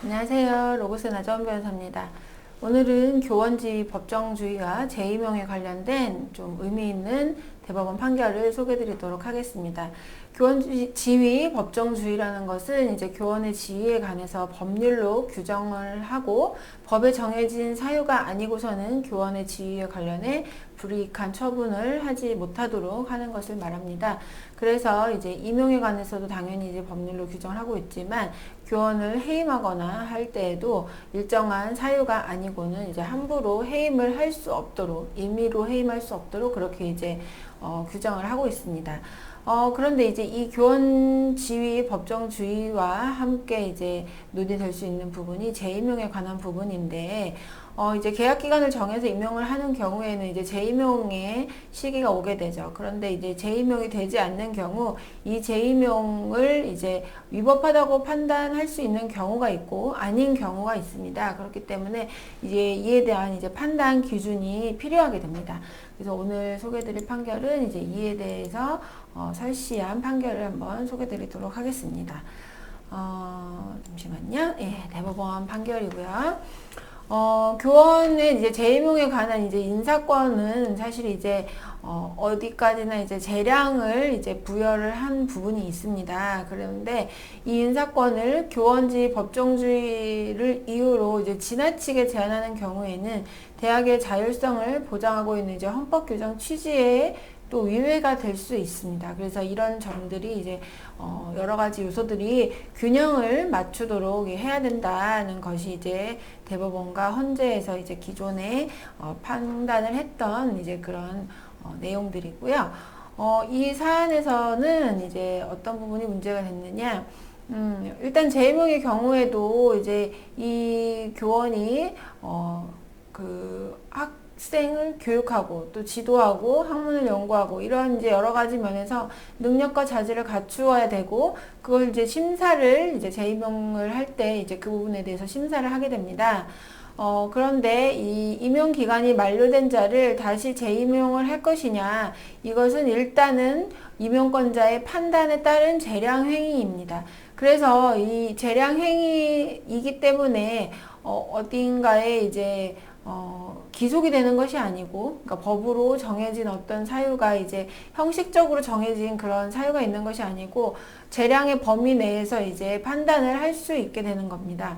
안녕하세요. 로고스 나정원 변호사입니다. 오늘은 교원지위 법정주의와 제2명에 관련된 좀 의미 있는 대법원 판결을 소개해 드리도록 하겠습니다. 교원지위 법정주의라는 것은 이제 교원의 지위에 관해서 법률로 규정을 하고 법에 정해진 사유가 아니고서는 교원의 지위에 관련해 불이익한 처분을 하지 못하도록 하는 것을 말합니다. 그래서 이제 임용에 관해서도 당연히 이제 법률로 규정을 하고 있지만 교원을 해임하거나 할 때에도 일정한 사유가 아니고는 이제 함부로 해임을 할 수 없도록, 임의로 해임할 수 없도록 그렇게 이제 규정을 하고 있습니다. 그런데 이제 이 교원 지위 법정주의와 함께 이제 논의될 수 있는 부분이 재임용에 관한 부분인데, 이제 계약 기간을 정해서 임용을 하는 경우에는 이제 재임용의 시기가 오게 되죠. 그런데 이제 재임용이 되지 않는 경우 이 재임용을 이제 위법하다고 판단할 수 있는 경우가 있고 아닌 경우가 있습니다. 그렇기 때문에 이제 이에 대한 이제 판단 기준이 필요하게 됩니다. 그래서 오늘 소개드릴 판결은 이제 이에 대해서 설시한 판결을 한번 소개드리도록 하겠습니다. 잠시만요. 예, 대법원 판결이고요. 교원의 이제 재임용에 관한 이제 인사권은 사실 이제 어디까지나 이제 재량을 이제 부여를 한 부분이 있습니다. 그런데 이 인사권을 교원지 법정주의를 이유로 이제 지나치게 제한하는 경우에는 대학의 자율성을 보장하고 있는 이제 헌법 규정 취지에 또 위배가 될 수 있습니다. 그래서 이런 점들이 이제 여러 가지 요소들이 균형을 맞추도록 해야 된다는 것이 이제 대법원과 헌재에서 이제 기존에 판단을 했던 이제 그런 내용들이고요. 이 사안에서는 이제 어떤 부분이 문제가 됐느냐? 일단 재임용의 경우에도 이제 이 교원이 학생을 교육하고 또 지도하고 학문을 연구하고 이런 이제 여러 가지 면에서 능력과 자질을 갖추어야 되고 그걸 이제 심사를 이제 재임용을 할 때 이제 그 부분에 대해서 심사를 하게 됩니다. 그런데 이 임용 기간이 만료된 자를 다시 재임용을 할 것이냐, 이것은 일단은 임용권자의 판단에 따른 재량 행위입니다. 그래서 이 재량 행위이기 때문에 어딘가에 이제 기속이 되는 것이 아니고, 그러니까 법으로 정해진 어떤 사유가 이제 형식적으로 정해진 그런 사유가 있는 것이 아니고, 재량의 범위 내에서 이제 판단을 할 수 있게 되는 겁니다.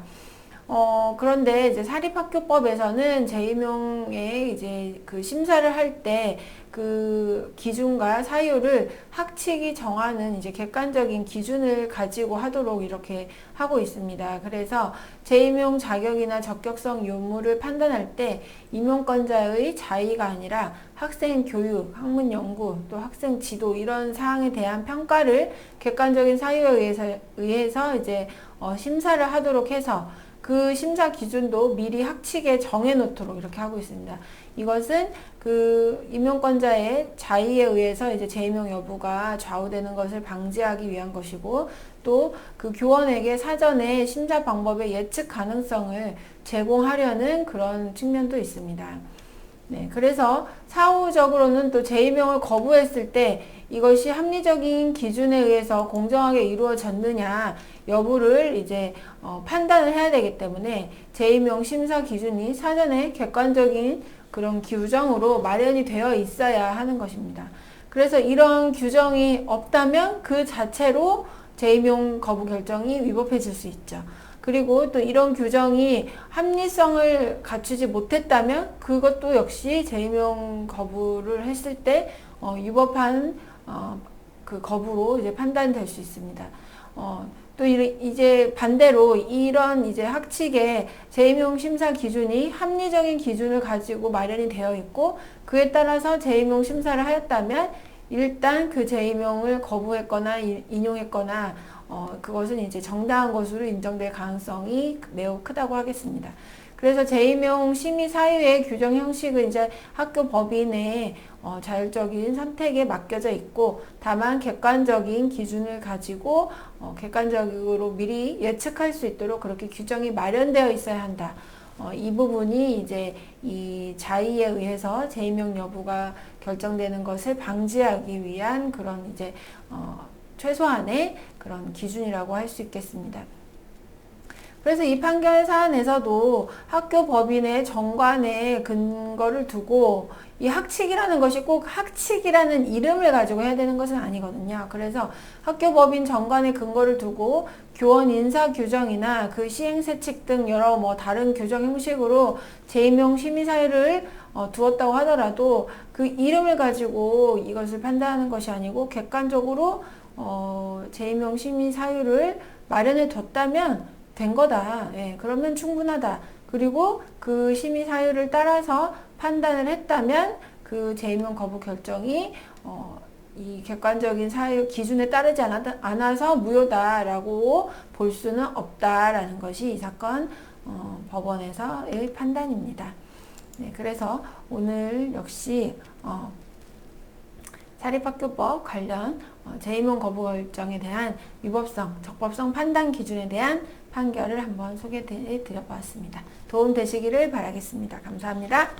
그런데 이제 사립학교법에서는 재임용에 이제 그 심사를 할 때 그 기준과 사유를 학칙이 정하는 이제 객관적인 기준을 가지고 하도록 이렇게 하고 있습니다. 그래서 재임용 자격이나 적격성 유무를 판단할 때 임용권자의 자의가 아니라 학생 교육, 학문 연구, 또 학생 지도 이런 사항에 대한 평가를 객관적인 사유에 의해서 이제 심사를 하도록 해서 그 심사 기준도 미리 학칙에 정해 놓도록 이렇게 하고 있습니다. 이것은 그 임용권자의 자의에 의해서 이제 재임용 여부가 좌우되는 것을 방지하기 위한 것이고, 또 그 교원에게 사전에 심사 방법의 예측 가능성을 제공하려는 그런 측면도 있습니다. 네, 그래서 사후적으로는 또 재임용을 거부했을 때 이것이 합리적인 기준에 의해서 공정하게 이루어졌느냐 여부를 이제 판단을 해야 되기 때문에 재임용 심사 기준이 사전에 객관적인 그런 규정으로 마련이 되어 있어야 하는 것입니다. 그래서 이런 규정이 없다면 그 자체로 재임용 거부 결정이 위법해질 수 있죠. 그리고 또 이런 규정이 합리성을 갖추지 못했다면 그것도 역시 재임용 거부를 했을 때 위법한 그 거부로 이제 판단될 수 있습니다. 또 이제 반대로 이런 이제 학칙의 재임용 심사 기준이 합리적인 기준을 가지고 마련이 되어 있고 그에 따라서 재임용 심사를 하였다면 일단 그 재임용을 거부했거나 인용했거나 그것은 이제 정당한 것으로 인정될 가능성이 매우 크다고 하겠습니다. 그래서 재임용 심의 사유의 규정 형식은 이제 학교 법인의 자율적인 선택에 맡겨져 있고, 다만 객관적인 기준을 가지고 객관적으로 미리 예측할 수 있도록 그렇게 규정이 마련되어 있어야 한다. 이 부분이 이제 이 자의에 의해서 재임용 여부가 결정되는 것을 방지하기 위한 그런 이제 최소한의 그런 기준이라고 할 수 있겠습니다. 그래서 이 판결 사안에서도 학교 법인의 정관의 근거를 두고 이 학칙이라는 것이 꼭 학칙이라는 이름을 가지고 해야 되는 것은 아니거든요. 그래서 학교 법인 정관의 근거를 두고 교원 인사 규정이나 그 시행세칙 등 여러 다른 규정 형식으로 재임용 심의 사유를 두었다고 하더라도 그 이름을 가지고 이것을 판단하는 것이 아니고 객관적으로 재임용 심의 사유를 마련해 뒀다면 된 거다. 예, 그러면 충분하다. 그리고 그 심의 사유를 따라서 판단을 했다면 그 재임용 거부 결정이 이 객관적인 사유 기준에 따르지 않아서 무효다라고 볼 수는 없다라는 것이 이 사건 법원에서의 판단입니다. 네, 그래서 오늘 역시 사립학교법 관련 재임용 거부 결정에 대한 위법성, 적법성 판단 기준에 대한 판결을 한번 소개해 드려 보았습니다. 도움 되시기를 바라겠습니다. 감사합니다.